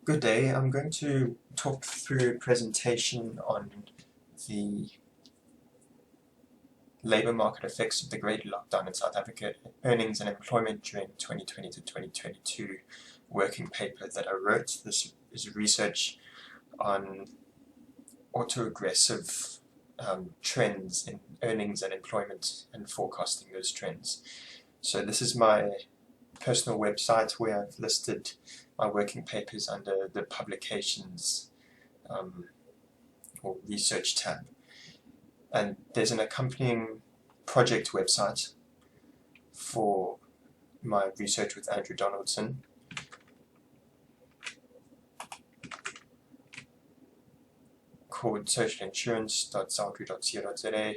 Good day. I'm going to talk through a presentation on the labour market effects of the Great Lockdown in South Africa, earnings and employment during 2020 to 2022 working paper that I wrote. This is research on autoregressive trends in earnings and employment and forecasting those trends. So this is my personal website where I've listed my working papers under the publications or research tab, and there's an accompanying project website for my research with Andrew Donaldson, called socialinsurance.zalgri.co.za,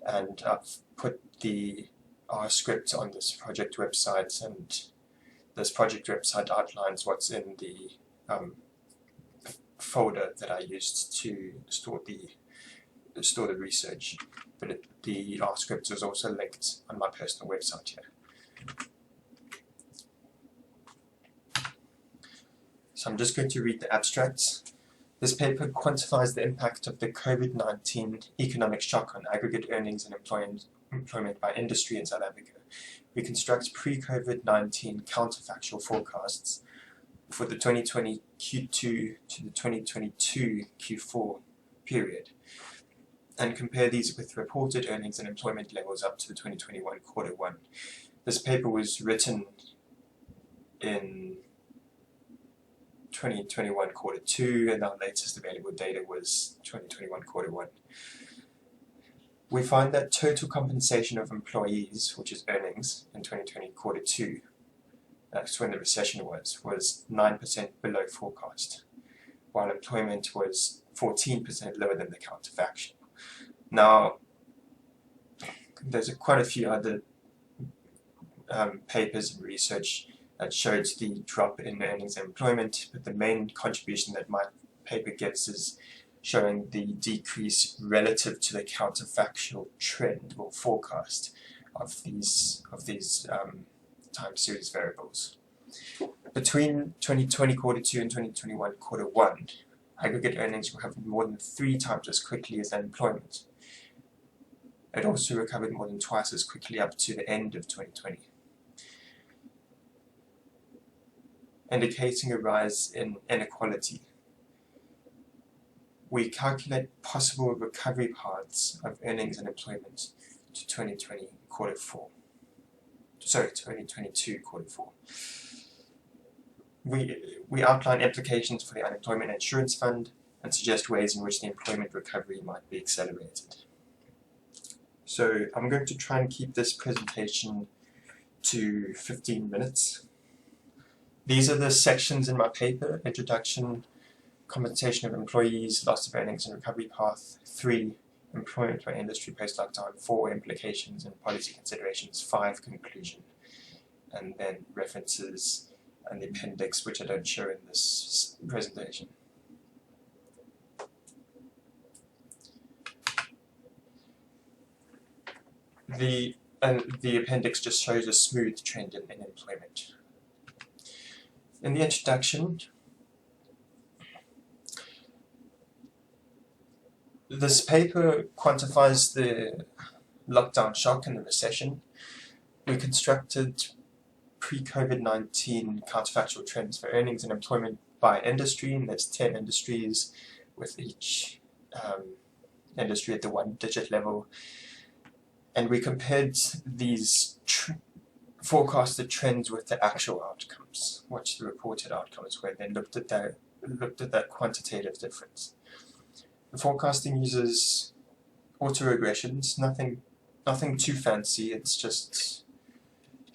and I've put the R script on this project website, and this project website outlines what's in the folder that I used to store the research, but the R script is also linked on my personal website here. So I'm just going to read the abstracts. This paper quantifies the impact of the COVID-19 economic shock on aggregate earnings and employment by industry in South Africa. Reconstructs pre-COVID-19 counterfactual forecasts for the 2020 Q2 to the 2022 Q4 period, and compare these with reported earnings and employment levels up to the 2021 Q1. This paper was written in 2021 Q2, and our latest available data was 2021 Q1. We find that total compensation of employees, which is earnings, in 2020 Q2, that's when the recession was 9% below forecast, while employment was 14% lower than the counterfactual. Now, there's quite a few other papers and research that shows the drop in earnings and employment, but the main contribution that my paper gives is showing the decrease relative to the counterfactual trend or forecast of these time series variables. Between 2020 Q2 and 2021 Q1, aggregate earnings recovered more than 3 times as quickly as employment. It also recovered more than twice as quickly up to the end of 2020, indicating a rise in inequality. We calculate possible recovery paths of earnings and employment to 2022 Q4. We outline implications for the Unemployment Insurance Fund and suggest ways in which the employment recovery might be accelerated. So I'm going to try and keep this presentation to 15 minutes. These are the sections in my paper: introduction, compensation of employees, loss of earnings and recovery path; 3, employment by industry post-lockdown; 4, implications and policy considerations; 5, conclusion, and then references and the appendix, which I don't show in this presentation. The appendix just shows a smooth trend in employment. In the introduction, this paper quantifies the lockdown shock and the recession. We constructed pre-COVID-19 counterfactual trends for earnings and employment by industry, and there's 10 industries, with each industry at the 1-digit level. And we compared these forecasted trends with the actual outcomes, which the reported outcomes were, then looked at that quantitative difference. The forecasting uses autoregressions, nothing too fancy. It's just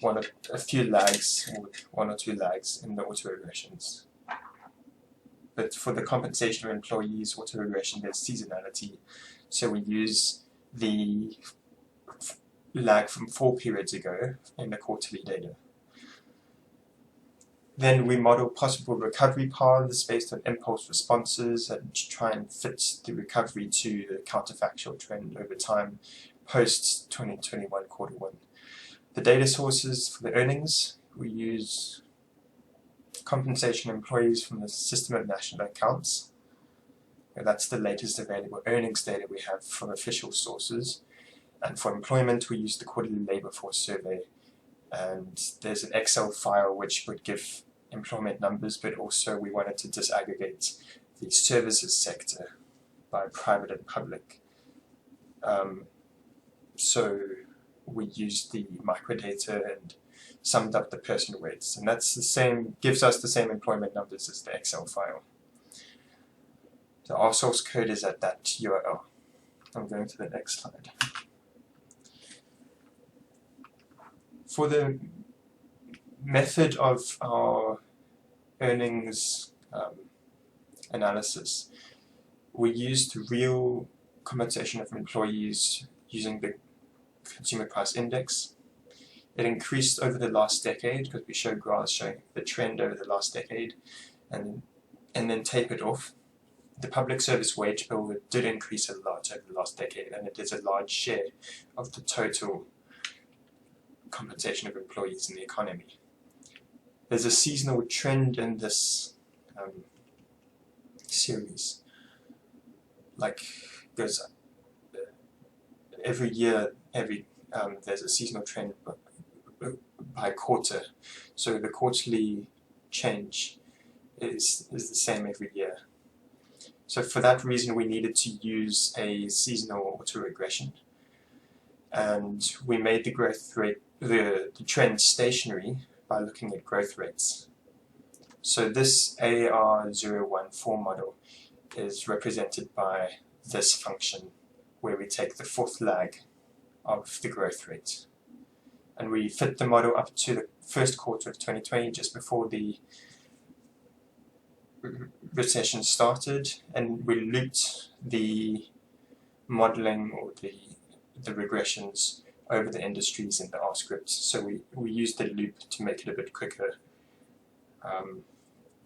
a few lags, or 1 or 2 lags in the autoregressions. But for the compensation of employees autoregression, there's seasonality, so we use the lag from 4 periods ago in the quarterly data. Then we model possible recovery paths based on impulse responses and try and fit the recovery to the counterfactual trend over time post 2021 Q1. The data sources for the earnings, we use compensation employees from the system of national accounts. That's the latest available earnings data we have from official sources. And for employment, we use the quarterly labor force survey. And there's an Excel file which would give employment numbers, but also we wanted to disaggregate the services sector by private and public. So we used the microdata and summed up the person weights, and that's the same, gives us the same employment numbers as the Excel file. So our source code is at that URL. I'm going to the next slide. For the method of our earnings analysis, we used real compensation of employees using the consumer price index. It increased over the last decade because we showed graphs showing the trend over the last decade, and then tapered off. The public service wage bill did increase a lot over the last decade, and it is a large share of the total compensation of employees in the economy. There's a seasonal trend in this series, like goes up. Every year, there's a seasonal trend by quarter, so the quarterly change is the same every year. So for that reason, we needed to use a seasonal autoregression, and we made the growth rate, the trend stationary by looking at growth rates. So this AR014 model is represented by this function, where we take the fourth lag of the growth rate, and we fit the model up to the first quarter of 2020, just before the recession started, and we looped the modeling or the regressions over the industries in the R script. So we used the loop to make it a bit quicker,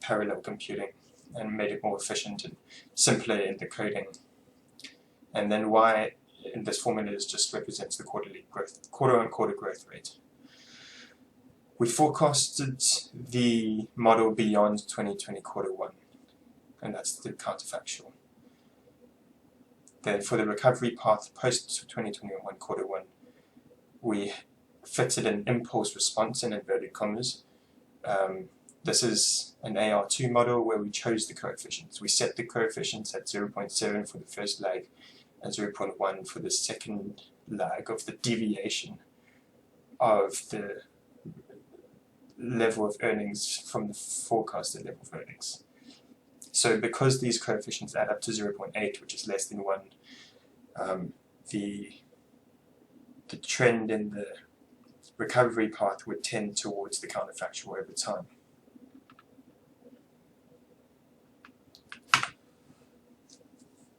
parallel computing, and made it more efficient and simpler in the coding. And then Y in this formula just represents the quarterly growth, quarter-on-quarter growth rate. We forecasted the model beyond 2020 Q1, and that's the counterfactual. Then for the recovery path post 2021 Q1, we fitted an impulse response in inverted commas. This is an AR2 model where we chose the coefficients. We set the coefficients at 0.7 for the first lag and 0.1 for the second lag of the deviation of the level of earnings from the forecasted level of earnings. So because these coefficients add up to 0.8, which is less than 1, the trend in the recovery path would tend towards the counterfactual over time.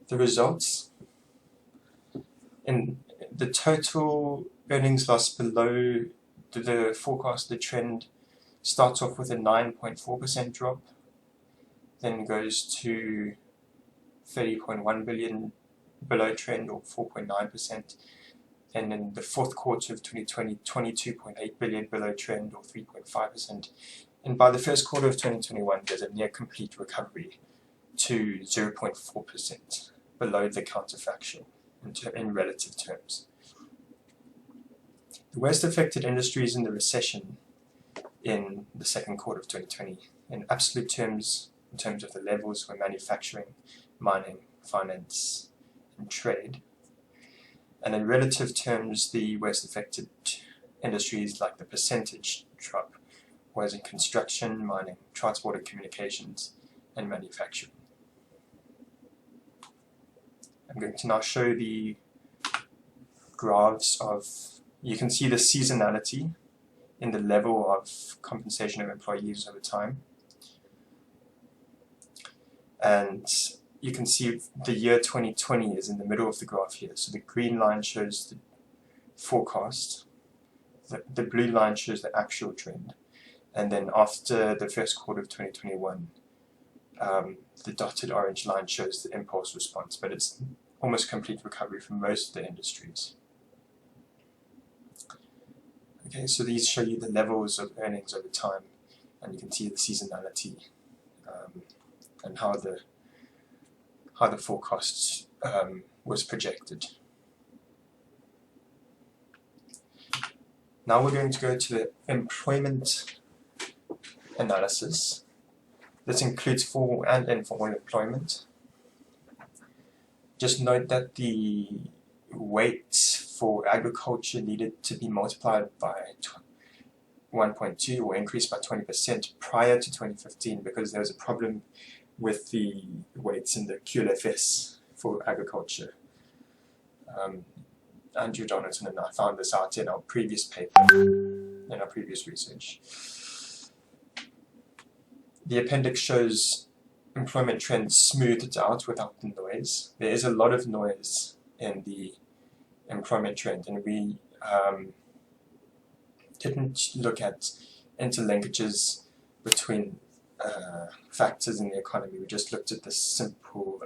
The results in the total earnings loss below the forecasted trend starts off with a 9.4% drop, then goes to 30.1 billion below trend, or 4.9%, and in the fourth quarter of 2020, 22.8 billion below trend, or 3.5%, and by the first quarter of 2021 there's a near complete recovery to 0.4% below the counterfactual in relative terms. The worst affected industries in the recession in the second quarter of 2020, in absolute terms, in terms of the levels, were manufacturing, mining, finance, and trade. And in relative terms, the worst affected industries, like the percentage drop, was in construction, mining, transport and communications, and manufacturing. I'm going to now show the graphs of, you can see the seasonality in the level of compensation of employees over time. And you can see the year 2020 is in the middle of the graph here. So the green line shows the forecast, the blue line shows the actual trend, and then after the first quarter of 2021, the dotted orange line shows the impulse response, but it's almost complete recovery for most of the industries. Okay, so these show you the levels of earnings over time, and you can see the seasonality and how the forecast was projected. Now we're going to go to the employment analysis. This includes formal and informal employment. Just note that the weights for agriculture needed to be multiplied by 1.2 or increased by 20% prior to 2015 because there was a problem with the weights in the QLFS for agriculture. Andrew Donaldson and I found this out in our previous paper, in our previous research. The appendix shows employment trends smoothed out without the noise. There is a lot of noise in the employment trend, and we didn't look at interlinkages between factors in the economy. We just looked at the simple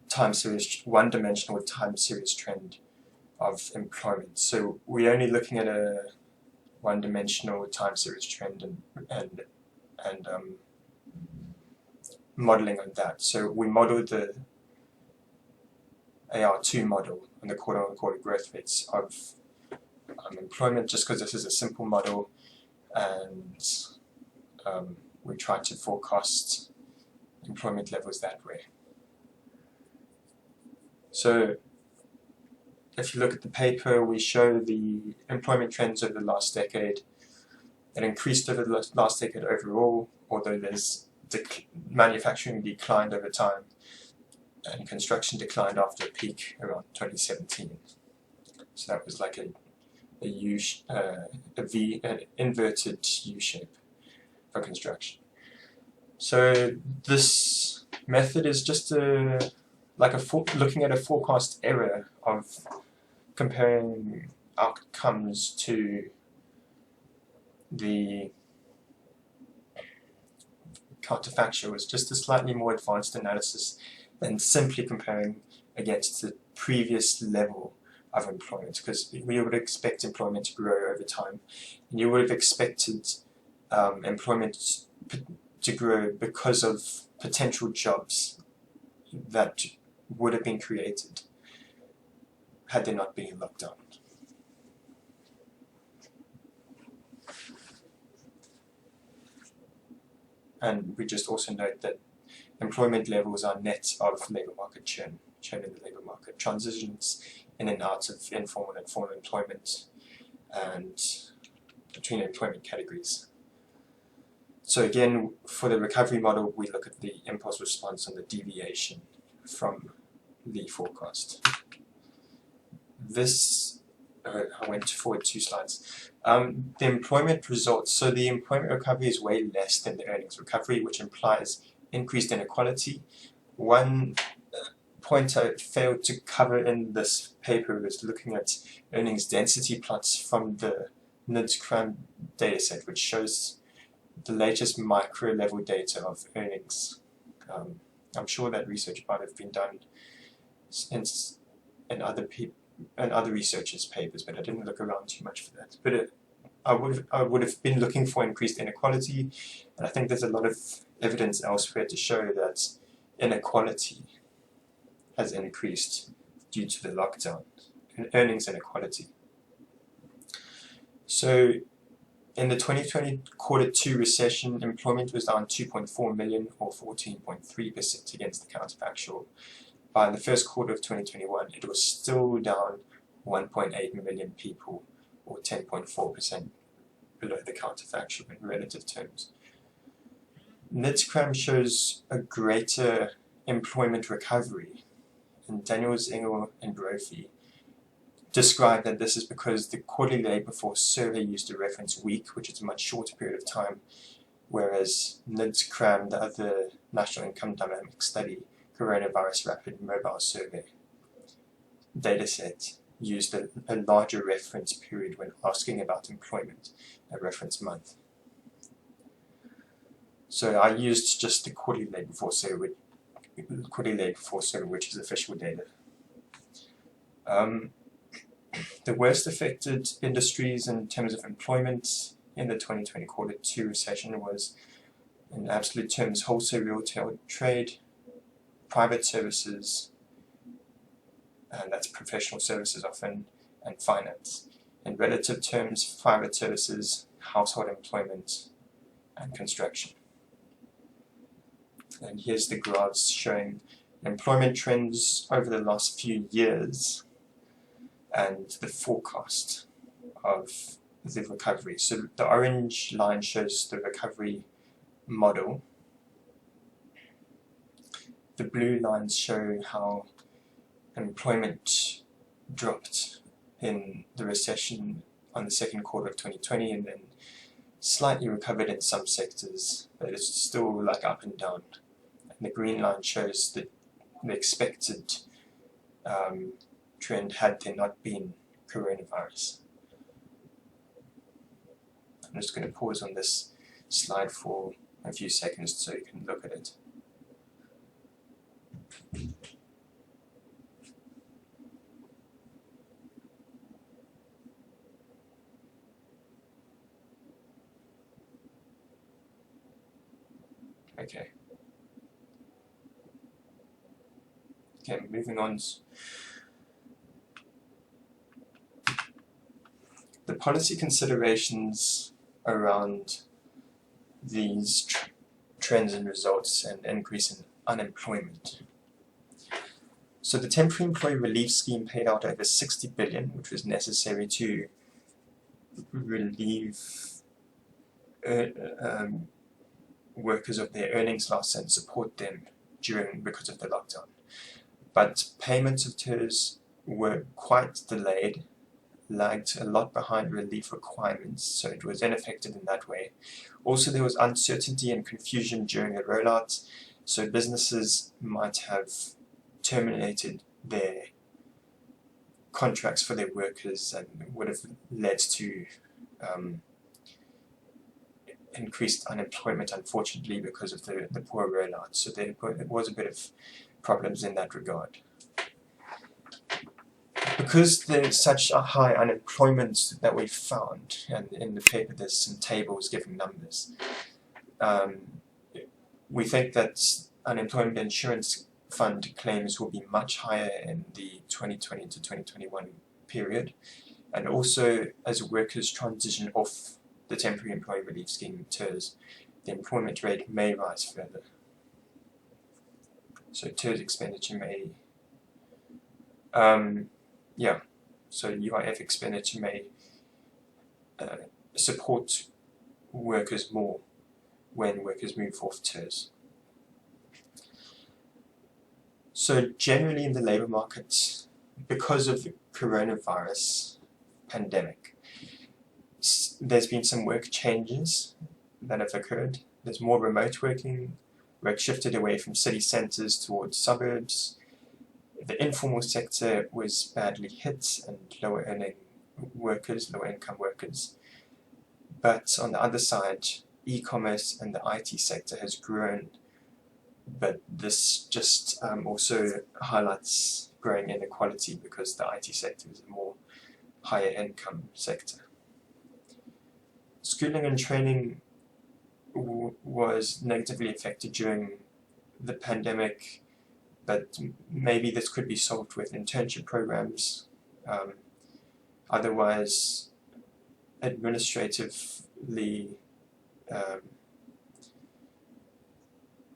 time series, one-dimensional time series trend of employment. So we're only looking at a one-dimensional time series trend and modeling on that. So we modeled the AR2 model on the quarter-on-quarter growth rates of employment, just because this is a simple model, and we tried to forecast employment levels that way. So if you look at the paper, we show the employment trends over the last decade. It increased over the last decade overall, although there's manufacturing declined over time and construction declined after a peak around 2017. So that was like an inverted U shape for construction. So this method is just looking at a forecast error of comparing outcomes to the counterfactual. Is just a slightly more advanced analysis than simply comparing against the previous level of employment, because we would expect employment to grow over time, and you would have expected employment to grow because of potential jobs that would have been created had there not been a lockdown. And we just also note that employment levels are net of labour market churn in the labour market, transitions in and out of informal and formal employment, and between employment categories. So again, for the recovery model, we look at the impulse response and the deviation from the forecast. This, I went forward 2 slides. The employment results, so the employment recovery is way less than the earnings recovery, which implies increased inequality. One point I failed to cover in this paper was looking at earnings density plots from the NIDS-CRAM dataset, which shows the latest micro-level data of earnings. I'm sure that research might have been done in other researchers' papers, but I didn't look around too much for that. But I would have been looking for increased inequality, and I think there's a lot of evidence elsewhere to show that inequality has increased due to the lockdown, and earnings inequality. So in the 2020 Q2 recession, employment was down 2.4 million or 14.3% against the counterfactual. By the first quarter of 2021, it was still down 1.8 million people or 10.4% below the counterfactual in relative terms. NIDS-CRAM shows a greater employment recovery, and Daniels, Engel, and Brophy described that this is because the quarterly labour force survey used a reference week, which is a much shorter period of time, whereas NIDS-CRAM, the other National Income Dynamics Study, Coronavirus Rapid Mobile Survey dataset, used a larger reference period when asking about employment, a reference month. So I used just the quarterly labour force survey, which is official data. The worst affected industries in terms of employment in the 2020 quarter 2 recession was, in absolute terms, wholesale retail trade, private services, and that's professional services often, and finance. In relative terms, private services, household employment, and construction. And here's the graphs showing employment trends over the last few years and the forecast of the recovery. So the orange line shows the recovery model. The blue lines show how employment dropped in the recession on the second quarter of 2020 and then slightly recovered in some sectors, but it's still like up and down. And the green line shows the expected trend had there not been coronavirus. I'm just going to pause on this slide for a few seconds so you can look at it. Okay. Okay, moving on. The policy considerations around these trends and results and increase in unemployment. So the temporary employee relief scheme paid out over 60 billion, which was necessary to relieve workers of their earnings loss and support them because of the lockdown. But payments of TERS were quite delayed, lagged a lot behind relief requirements, so it was ineffective in that way. Also, there was uncertainty and confusion during the rollout, so businesses might have terminated their contracts for their workers and would have led to increased unemployment, unfortunately, because of the poor rollout. So there was a bit of problems in that regard. Because there's such a high unemployment that we found, and in the paper there's some tables giving numbers, we think that unemployment insurance fund claims will be much higher in the 2020 to 2021 period, and also as workers transition off the temporary employee relief scheme TERS, the employment rate may rise further. So TERS expenditure may, so UIF expenditure may support workers more when workers move off TERS. So generally in the labour market, because of the coronavirus pandemic, there's been some work changes that have occurred. There's more remote working, work shifted away from city centres towards suburbs. The informal sector was badly hit and lower earning workers, lower income workers. But on the other side, e-commerce and the IT sector has grown. But this just also highlights growing inequality because the IT sector is a more higher income sector. Schooling and training was negatively affected during the pandemic, but maybe this could be solved with internship programs. Otherwise, administratively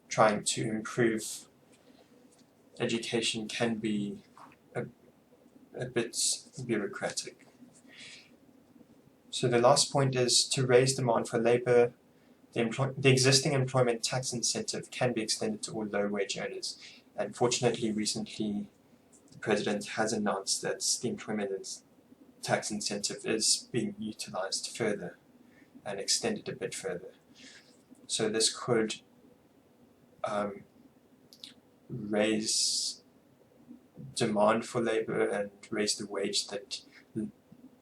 trying to improve education can be a bit bureaucratic. So the last point is to raise demand for labour. The existing employment tax incentive can be extended to all low-wage earners. And fortunately, recently, the President has announced that the employment tax incentive is being utilised further and extended a bit further. So this could raise demand for labour and raise the wage that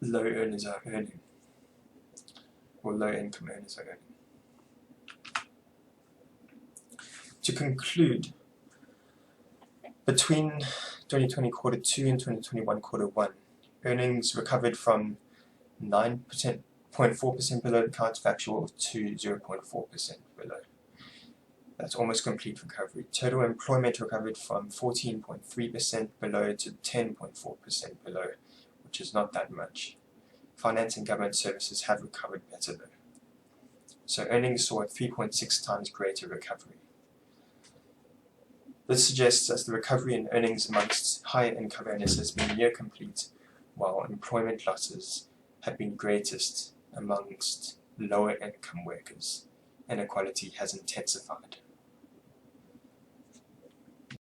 low earners are earning, or low income earners are earning. To conclude, between 2020 quarter 2 and 2021 quarter 1, earnings recovered from 9% 0.4% below the counterfactual to 0.4% below. That's almost complete recovery. Total employment recovered from 14.3% below to 10.4% below, which is not that much. Finance and government services have recovered better though. So earnings saw a 3.6 times greater recovery. This suggests that the recovery in earnings amongst higher income earners has been near complete, while employment losses have been greatest amongst lower income workers. Inequality has intensified.